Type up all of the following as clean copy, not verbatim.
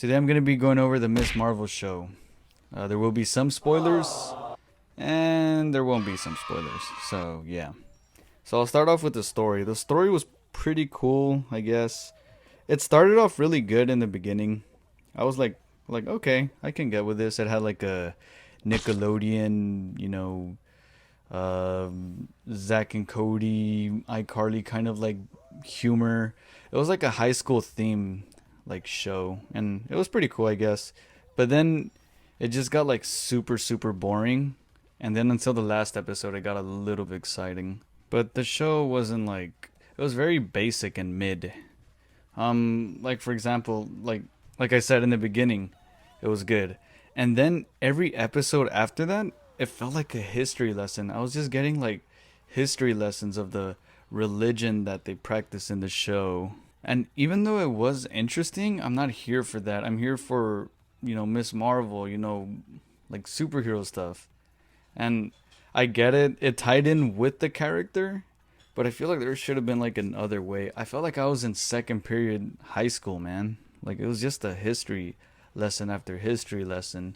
Today I'm going to be going over the Miss Marvel show. There will be some spoilers, and there won't be some spoilers. So, yeah. So I'll start off with the story. The story was pretty cool, I guess. It started off really good in the beginning. I was like okay, I can get with this. It had like a Nickelodeon, Zack and Cody, iCarly kind of like humor. It was like a high school theme like show, and it was pretty cool, I guess. But then it just got like super boring, and then until the last episode, it got a little bit exciting. But the show wasn't like it was very basic and mid. Like for example, like I said in the beginning, it was good, and then every episode after that, it felt like a history lesson. I was just getting like history lessons of the religion that they practice in the show. And even though it was interesting, I'm not here for that. I'm here for, Miss Marvel, like superhero stuff. And I get it. It tied in with the character, but I feel like there should have been like another way. I felt like I was in second period high school, man. Like it was just a history lesson after history lesson.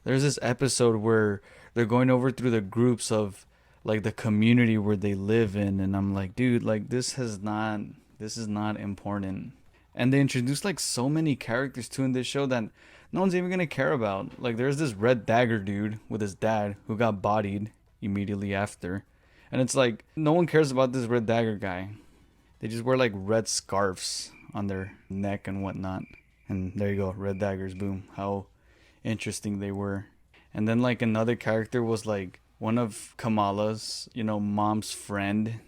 There's this episode where they're going over through the groups of like the community where they live in, and I'm like, dude, like this is not important. And they introduced like so many characters too in this show that no one's even gonna care about. Like there's this Red Dagger dude with his dad who got bodied immediately after. And it's like no one cares about this Red Dagger guy. They just wear like red scarves on their neck and whatnot. And there you go, Red Daggers, boom. How interesting they were. And then like another character was like one of Kamala's, mom's friend.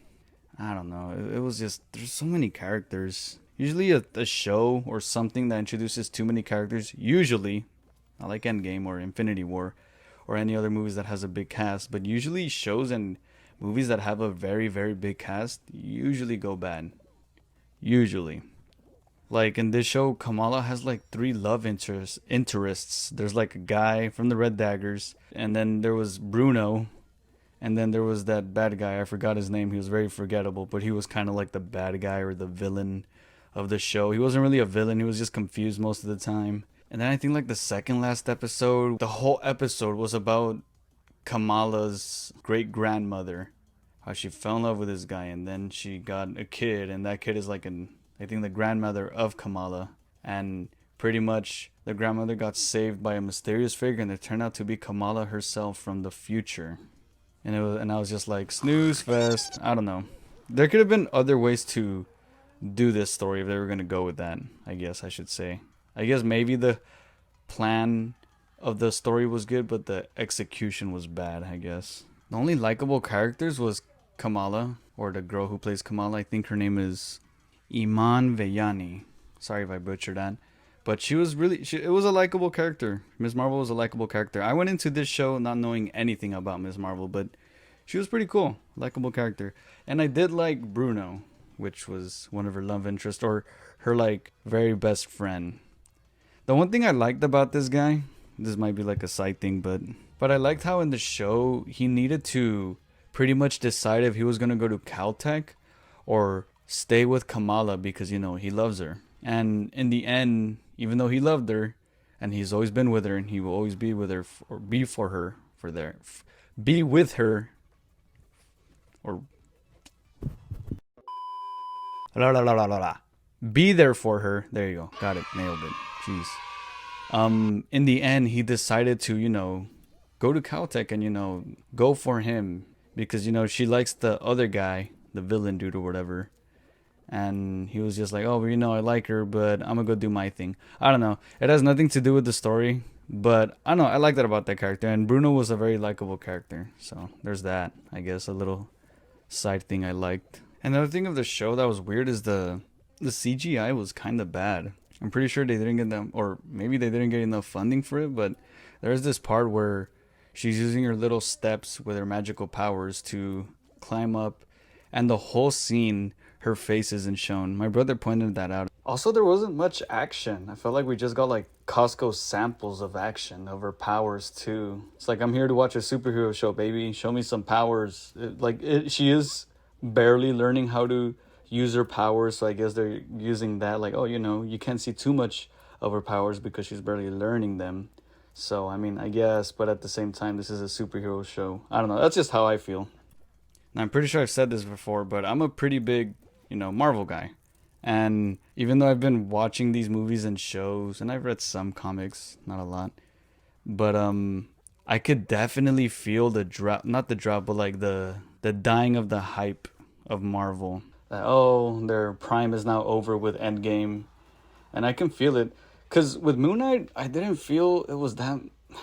I don't know. It was just there's so many characters. Usually a show or something that introduces too many characters, usually, not like Endgame or Infinity War or any other movies that has a big cast, but usually shows and movies that have a very big cast usually go bad. Usually. Like in this show, Kamala has like three love interests. There's like a guy from the Red Daggers, and then there was Bruno, and then there was that bad guy. I forgot his name. He was very forgettable, but he was kind of like the bad guy or the villain of the show. He wasn't really a villain. He was just confused most of the time. And then I think like the second last episode, the whole episode was about Kamala's great grandmother, how she fell in love with this guy, and then she got a kid, and that kid is like I think the grandmother of Kamala, and pretty much the grandmother got saved by a mysterious figure, and it turned out to be Kamala herself from the future. And I was just like snooze fest. I don't know. There could have been other ways to do this story if they were gonna go with that. I guess I should say. I guess maybe the plan of the story was good, but the execution was bad. I guess the only likable characters was Kamala, or the girl who plays Kamala. I think her name is Iman Vellani. Sorry if I butchered that. But it was a likable character. Ms. Marvel was a likable character. I went into this show not knowing anything about Ms. Marvel, but she was pretty cool. Likable character. And I did like Bruno, which was one of her love interests, or her like very best friend. The one thing I liked about this guy, this might be like a side thing, but I liked how in the show he needed to pretty much decide if he was gonna go to Caltech or stay with Kamala because he loves her. And in the end, even though he loved her, and he's always been with her, and he will always be with her, or be for her, be with her, or la la la la la la, be there for her. There you go, got it, nailed it. Jeez. In the end, he decided to, go to Caltech and go for him because she likes the other guy, the villain dude or whatever. And he was just like, oh, I like her, but I'm gonna go do my thing. I don't know. It has nothing to do with the story, but I don't know. I like that about that character. And Bruno was a very likable character. So there's that. I guess a little side thing I liked. Another thing of the show that was weird is the CGI was kind of bad. I'm pretty sure they didn't get them, or maybe they didn't get enough funding for it. But there's this part where she's using her little steps with her magical powers to climb up, and the whole scene, her face isn't shown. My brother pointed that out. Also, there wasn't much action. I felt like we just got like Costco samples of action of her powers too. It's like I'm here to watch a superhero show, baby. Show me some powers. She is barely learning how to use her powers, so I guess they're using that. Like, oh, you can't see too much of her powers because she's barely learning them. So, I mean, I guess, but at the same time, this is a superhero show. I don't know. That's just how I feel. And I'm pretty sure I've said this before, but I'm a pretty big, Marvel guy. And even though I've been watching these movies and shows, and I've read some comics, not a lot, but I could definitely feel the drop, not the drop, but like the dying of the hype of Marvel. That, oh, their prime is now over with Endgame, and I can feel it. Cause with Moon Knight, I didn't feel it was that.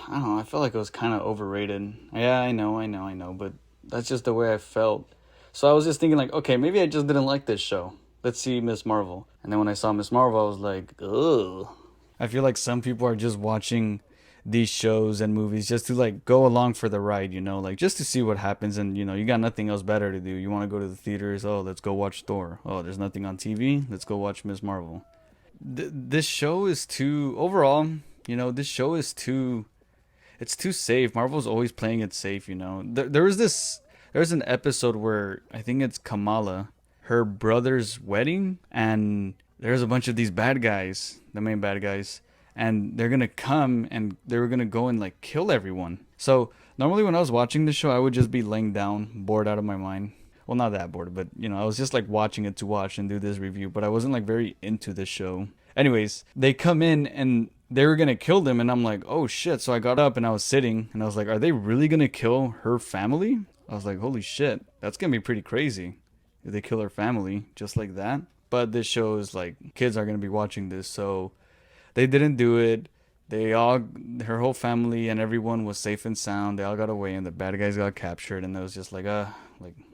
I don't know. I felt like it was kind of overrated. Yeah, I know, but that's just the way I felt. So I was just thinking like, okay, maybe I just didn't like this show. Let's see Miss Marvel. And then when I saw Miss Marvel, I was like, ugh. I feel like some people are just watching these shows and movies just to like go along for the ride, like just to see what happens. And you got nothing else better to do. You want to go to the theaters? Oh, let's go watch Thor. Oh, there's nothing on TV. Let's go watch Miss Marvel. This show is too overall. This show is too. It's too safe. Marvel's always playing it safe. There was this. There's an episode where I think it's Kamala, her brother's wedding, and there's a bunch of these bad guys, the main bad guys, and they're gonna come and they were gonna go and like kill everyone. So normally when I was watching the show, I would just be laying down, bored out of my mind. Well, not that bored, but I was just like watching it to watch and do this review, but I wasn't like very into the show. Anyways, they come in and they were gonna kill them, and I'm like, oh shit. So I got up and I was sitting and I was like, are they really gonna kill her family? I was like, holy shit, that's gonna be pretty crazy if they kill her family just like that. But this shows like kids are gonna be watching this, so they didn't do it. They all, her whole family and everyone was safe and sound. They all got away, and the bad guys got captured. And it was just like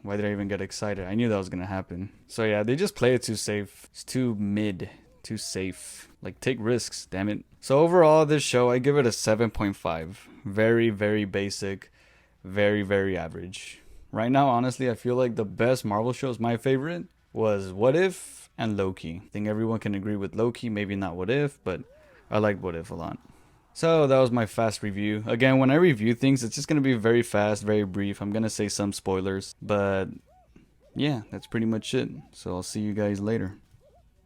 why did I even get excited? I knew that was gonna happen. So yeah, they just play it too safe. It's too mid, too safe. Like take risks, damn it. So overall, this show I give it a 7.5. Very, very basic, very, very average. Right now, honestly, I feel like the best Marvel shows, my favorite, was What If and Loki. I think everyone can agree with Loki, maybe not What If, but I liked What If a lot. So that was my fast review. Again, when I review things, it's just going to be very fast, very brief. I'm going to say some spoilers, but yeah, that's pretty much it. So I'll see you guys later.